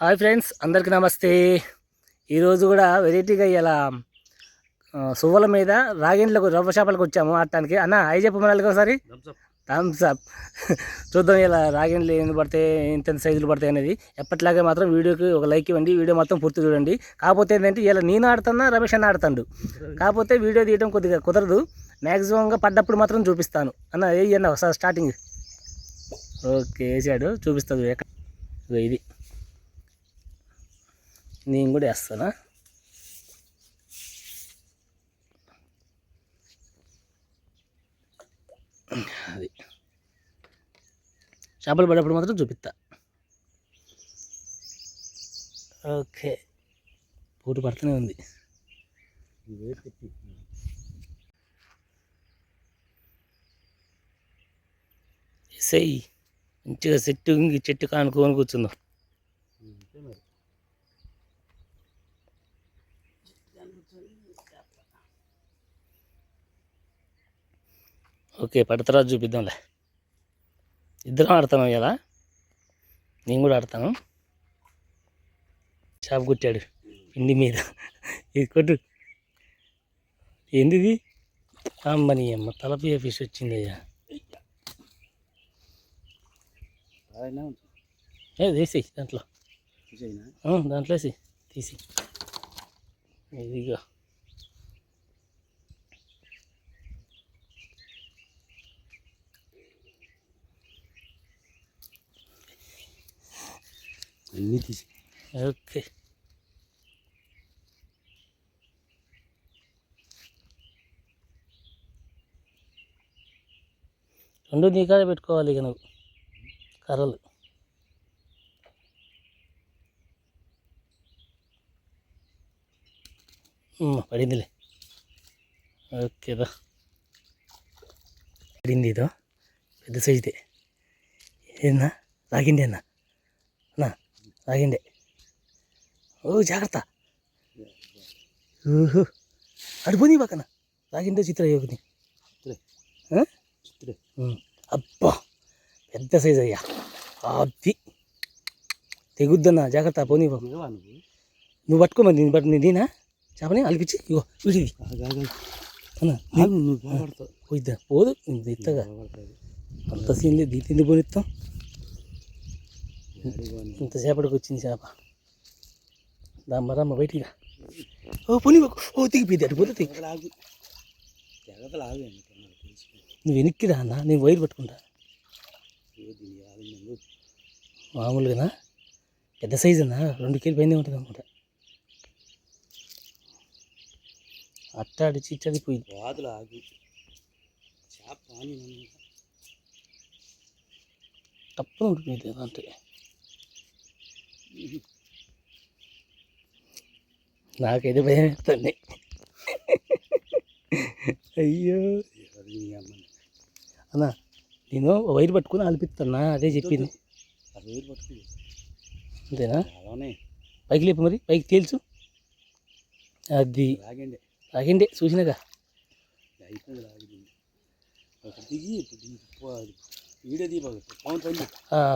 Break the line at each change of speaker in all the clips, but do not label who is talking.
Hi friends, అందరికీ నమస్తే. ఈరోజు కూడా వెరైటీగా ఇలా సువ్వల మీద రాగిండ్లకు రవ్వ చేపలకు వచ్చాము ఆడటానికి. అన్న అవి చెప్పు మనకి ఒకసారి. Thumbs up. చూద్దాం ఇలా రాగిండ్లు ఎన్ని పడతాయి, ఎంత సైజులు పడతాయి అనేది. ఎప్పటిలాగే మాత్రం వీడియోకి ఒక లైక్ ఇవ్వండి, వీడియో మొత్తం పూర్తి చూడండి. కాకపోతే ఏంటంటే ఇలా నేను ఆడుతున్నా, రమేష్ అన్న ఆడుతాడు. కాకపోతే వీడియో తీయడం కొద్దిగా కుదరదు. మ్యాక్సిమంగా పడ్డప్పుడు మాత్రం చూపిస్తాను. అన్న వేయి అన్న ఒకసారి స్టార్టింగ్. ఓకే, వేసాడు, చూపిస్తుంది. ఇది నేను కూడా వేస్తానా. అది చేపలు పడేప్పుడు మాత్రం చూపిస్తా. ఓకే, పూట పడుతూనే ఉంది. ఎస్ఐ మంచిగా చెట్టు కానుకొని కూర్చుందాం. ఓకే, పడతరా చూపిద్దాంలే. ఇద్దరం ఆడతాను ఇలా, నేను కూడా ఆడతాను. షాప్ కొట్టాడు ఇండి మీద. ఇది కొట్టు. ఏంది ఇది? అమ్మని అమ్మ, తలపియ ఫిష్ వచ్చింది అయ్యా. వేసేయి దాంట్లో, దాంట్లో వేసి తీసి. ఇదిగా అన్నీ తీసి. ఓకే, రెండు నీ కాడ పెట్టుకోవాలి ఇక నువ్వు కర్రలు. పడిందిలే. ఓకేదా, పడింది. ఇదో పెద్ద సైజుదే. ఏదన్నా రాగిండే అన్న, అన్నా రాగిండే. ఓ జాగ్రత్త. ఓహో, అడిపోని పక్కన రాగిండే. చిత్ర యోగిని. అబ్బా, పెద్ద సైజు అయ్యా. అది తెగుద్దన్నా, జాగ్రత్త. పోనీ నువ్వు పట్టుకోమని దీన్ని బట్టి దీనా చేపని అలిపించి. ఇగో వీడిది పోయిద్దా. పోదు ఇత్తగా, అంత సీన్ లేదు. తిండి పోనిస్తాం. ఇంతసేపటికి వచ్చింది చేప. దామ్మరమ్మ బయటికి. ఓ పోనీ, ఓ దిగిపోయింది. అటు పోతే నువ్వు వెనక్కిరా అన్న, నేను వైర్ పట్టుకుంటా. మామూలుగానా పెద్ద సైజు అన్నా, 2 కేజీలు పైన ఉంటుంది అనమాట. అట్టాడి చిట్టడి పోయింది. తప్పని ఉంటుంది అంటే. నాకైతే భయం వేస్తుంది. అయ్యో అన్నా, నేను వైర్ పట్టుకుని అలిపిస్తున్నా, అదే చెప్పింది. అంతేనా? పైకి లేపు, మరి పైకి తేల్చు. అది రాగిండే చూసినాగా.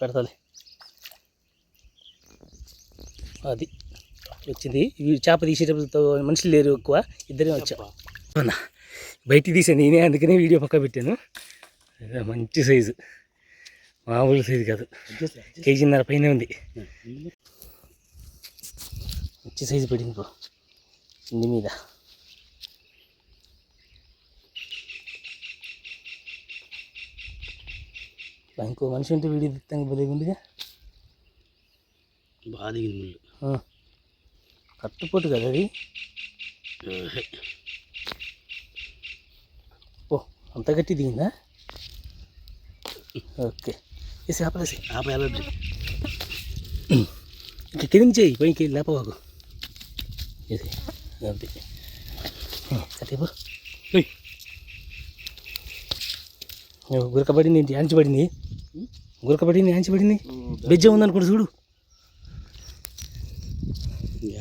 పెడతాలే. అది వచ్చింది. చేప తీసేటప్పుడు మనుషులు లేరు, ఎక్కువ ఇద్దరే వచ్చా. అన్న బయటికి తీసాను నేనే, అందుకనే వీడియో పక్క పెట్టాను. మంచి సైజు, మామూలు సైజు కాదు. 1.5 కేజీ పైన ఉంది. మంచి సైజు పడింది బ్రో ఇంటి మీద. ఇంకో మనిషి ఉంటే వీడియో తిత్తానికి బలిగా ఉందిగా. బాగా దిగింది ముళ్ళు. కట్టుపోటు కదా అది. ఓ, అంత గట్టి దిగిందా? ఓకే, వేసి ఆపలేసి ఆపేయాలి. ఇంక కింద చేయి, పైకి లేపవాకు. వేసి అది కట్టేపు. గురకబడింది, ఏంటి యాంచిపడింది. గురకబడింది, యాంచిపడింది. బెజ్జ ఉందనుకోండి చూడు.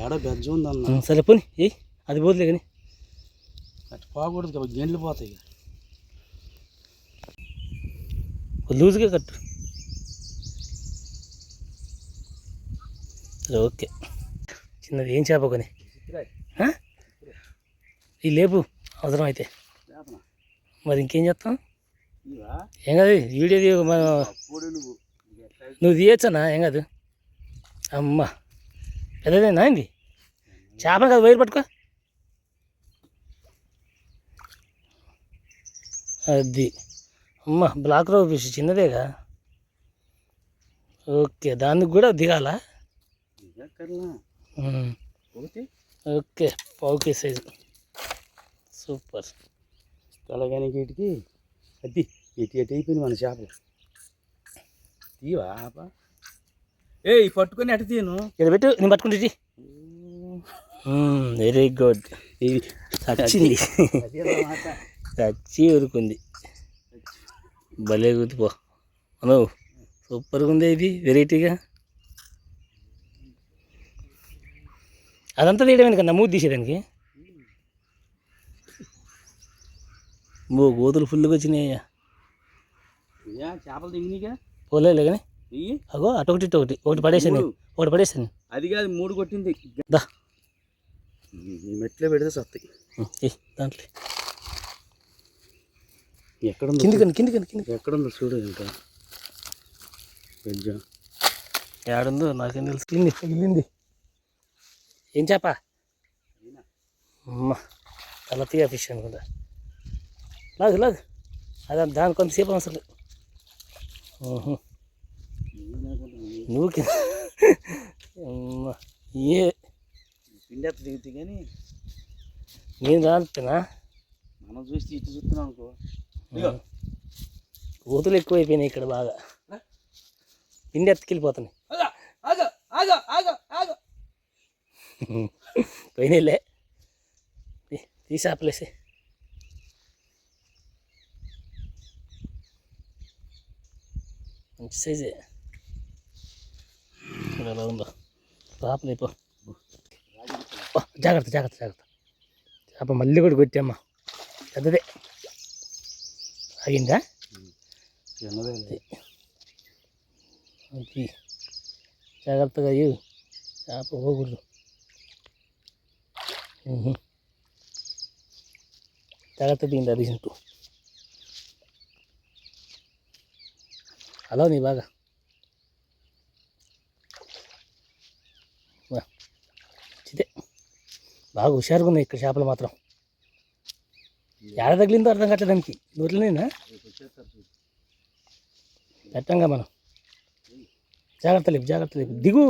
ఏడ బెజ్జ ఉందన్న. సరే పోనీ ఏ, అది పోతులే కానీ అటు పోకూడదు కదా, గేండ్లు పోతాయి. లూజ్గా కట్టు. సరే ఓకే. చిన్నది ఏం చేప కొని ఈ లేపు అవసరం అయితే మరి ఇంకేం చేస్తాం. ఏం కాదు వీడియో నువ్వు తీయచ్చనా ఏం కాదు. అమ్మ పెద్దదేనా ఇది చేప కాదు వైరు పట్టుకో. అది అమ్మ బ్లాక్ రో ఫిష్ చిన్నదేగా. ఓకే దానికి కూడా దిగాల. ఓకే పావుకే సైజు సూపర్.
అలాగని వీటికి అది ఎటు ఎటు అయిపోయింది మన చేపలు. తీవా ఏ పట్టుకొని అటు తీయను
ఇక్కడ పెట్టు నేను పట్టుకుంటే. Very good. ఇది చచ్చింది చచ్చి ఊరుకుంది. భలే గుర్తుపో అను సూపర్గా ఉంది ఇది వెరైటీగా. అదంతా తీయడం ఎందుకన్నా మూడు తీసేదానికి. గోతులు ఫుల్గా వచ్చినాయ్యా.
చేపలు దిగినాయిగా
పోలేలే కానీ అగో అటొకటి ఇటొకటి ఒకటి పడేసాను ఒకటి పడేసాను.
అది కాదు 3 కొట్టింది.
దా
మెట్లే పెడితే సత్తాయి
దాంట్లో.
ఎక్కడ
కిందికి
ఎక్కడుందో చూడు. ఇంకా
ఏడుందో నాకేం తెలుసు. వెళ్ళింది ఏం చేప అమ్మ తలతీయ ఫిష్ అనుకుంటా. లాగు అదే దాని కొంతసేపు అవసరం. నువ్వు ఏ
పిండి దిగుతుంది కానీ
నేను రానుతున్నా.
మనం చూస్తే ఇటు చూస్తున్నాం అనుకో.
కోతులు ఎక్కువైపోయినాయి ఇక్కడ బాగా. పిండి ఎత్తుకెళ్ళిపోతున్నాయి. పోయినాయిలే తీసాపలేసి. మంచి సైజే ఎలా ఉందో. పాపలేపో జాగ్రత్త చేప మళ్ళీ కూడా కొట్టామ్మా. పెద్దదే ఆగిందా. అది జాగ్రత్తగా అయ్యి చేప పోకూడదు. జాగ్రత్త దిగింది అది ఇంటూ. అలా నీ బాగా ఇదే బాగా హుషారుగా ఉన్నాయి ఇక్కడ చేపలు మాత్రం. ఏడ తగిలిందో అర్థం కావట్లేదు దానికి. నోట్లోనేనా పెట్టంగా మనం. జాగ్రత్త లేపు దిగు.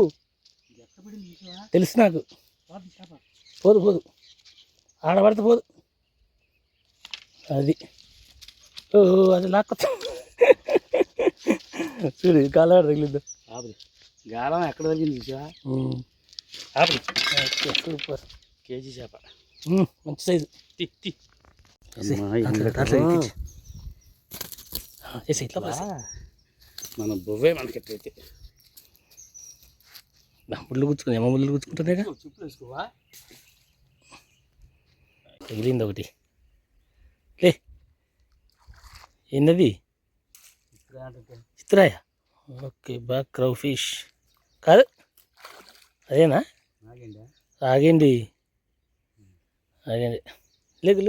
తెలుసు నాకు. పోదు ఆడబడితే పోదు. అది అది లాక్కొచ్చా చూడు కాలాడ తగిలిద్దా.
గాలం ఎక్కడ తగిలింది చూసా.
సూపర్
కేజీ చేప
మంచి సైజు. ఇట్లా
మన బొవ్వే మనకెట్టయితే
ముళ్ళు గుచ్చుకుని ముళ్ళు గుచ్చుకుంటుందే.
చెప్పులు వేసుకోవా.
తగిలింది ఒకటి. లే ఏంటది చిత్రాయ. ఓకే బాగా క్రౌ ఫిష్ కాదు అదేనా. ఆగండి లేగు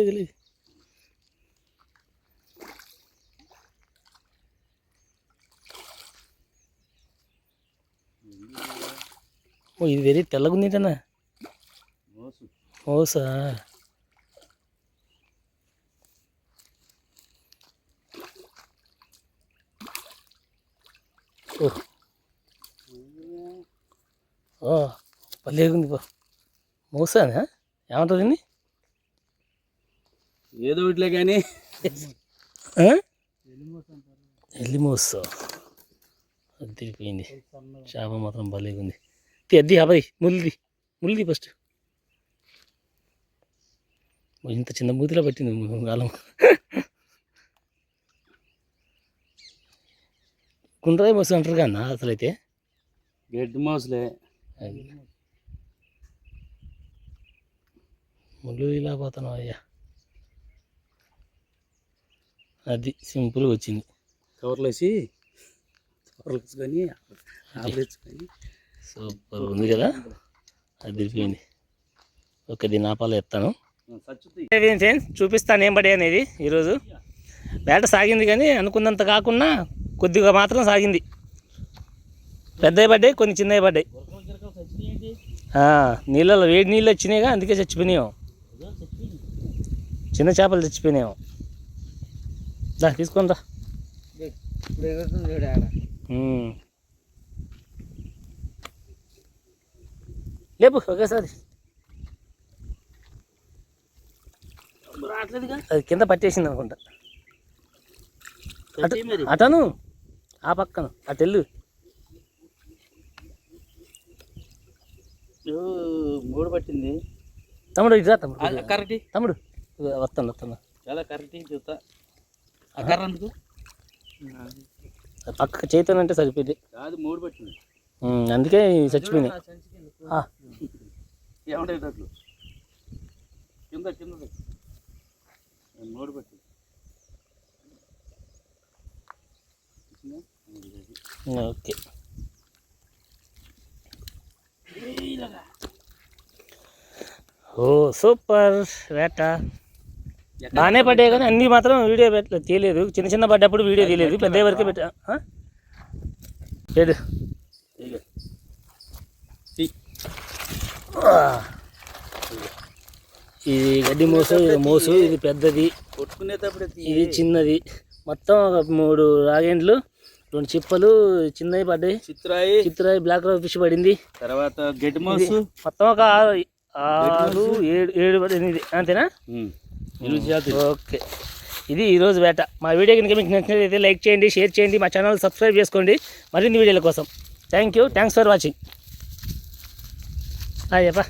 ఇది వెరీ తెల్లగా ఉంది ఏంటన్నా. మోసా పర్లేగుంది బా. మోసానా ఏమంటుంది దీన్ని.
ఏదో ఇట్లే కానీ
ఎల్లిమోసా అది తిరిగిపోయింది. చేప మాత్రం భలేగుంది. అద్ది అబ్బాయి ముల్లుది ఫస్ట్. ఇంత చిన్న మూతిలో పట్టింది గాలం. గుండ్రాయి మోస అంటారు కన్నా అసలు అయితే.
గడ్డి మోసలే
ముళ్ళు ఇలా పోతాను అయ్యా. అది సింపుల్గా వచ్చింది.
కవర్లు వేసుకొని
సూపర్ ఉంది కదా, అది తిరిగిపోయింది. ఓకే, దీన్ని ఆపాలో చెప్తాను. ఫ్రెండ్స్ చూపిస్తాను ఏం పడే అనేది. ఈరోజు వేట సాగింది కానీ అనుకున్నంత కాకుండా కొద్దిగా మాత్రం సాగింది. పెద్దవి పడ్డాయి, కొన్ని చిన్నవి పడ్డాయి. నీళ్ళలో వేడి నీళ్ళు వచ్చినాయిగా, అందుకే చచ్చిపోయినాయి. చిన్న చేపలు చచ్చిపోయినాయి. దా తీసుకొని రా. లేపు ఒకేసారి. అది కింద పట్టేసింది అనుకుంటా. అటను ఆ పక్కన అటెళ్ళు.
మూడు పట్టింది
తమ్ముడు ఇట్రా. తమ్ముడు
కరెక్ట్.
తమ్ముడు వస్తాను.
చాలా కరెక్ట్ చూస్తా. ఆ కర్ర అందుకు
పక్క చేతనంటే సరిపోయింది.
కాదు, మూడు పట్టింది,
అందుకే చచ్చిపోయినాయి.
ఏమంటారు కింద కింద మూడు పట్టింది.
ఓకే, ఓ సూపర్ వేట. బాగానే పడ్డాయి కానీ అన్నీ మాత్రం వీడియో తీయలేదు. చిన్న చిన్న పడ్డప్పుడు వీడియో తీయలేదు, పెద్ద వరకే పెట్టా. లేదు ఇది గడ్డి మోసు, ఇది మోసు, ఇది పెద్దది, ఇది చిన్నది. మొత్తం ఒక 3 రాగేండ్లు, 2 చిప్పలు చిన్నవి పడ్డాయి. చిత్రాయి బ్లాక్ రౌ ఫిష్ పడింది.
తర్వాత గడ్డి మోసు
మొత్తం ఒక 6, 7 8 అంతేనా? ఓకే, ఇది ఈరోజు వేట. మా వీడియో కనుక మీకు నచ్చినట్లయితే లైక్ చేయండి, షేర్ చేయండి, మా ఛానల్ సబ్స్క్రైబ్ చేసుకోండి మరిన్ని వీడియోల కోసం. Thanks for watching. చెప్పా.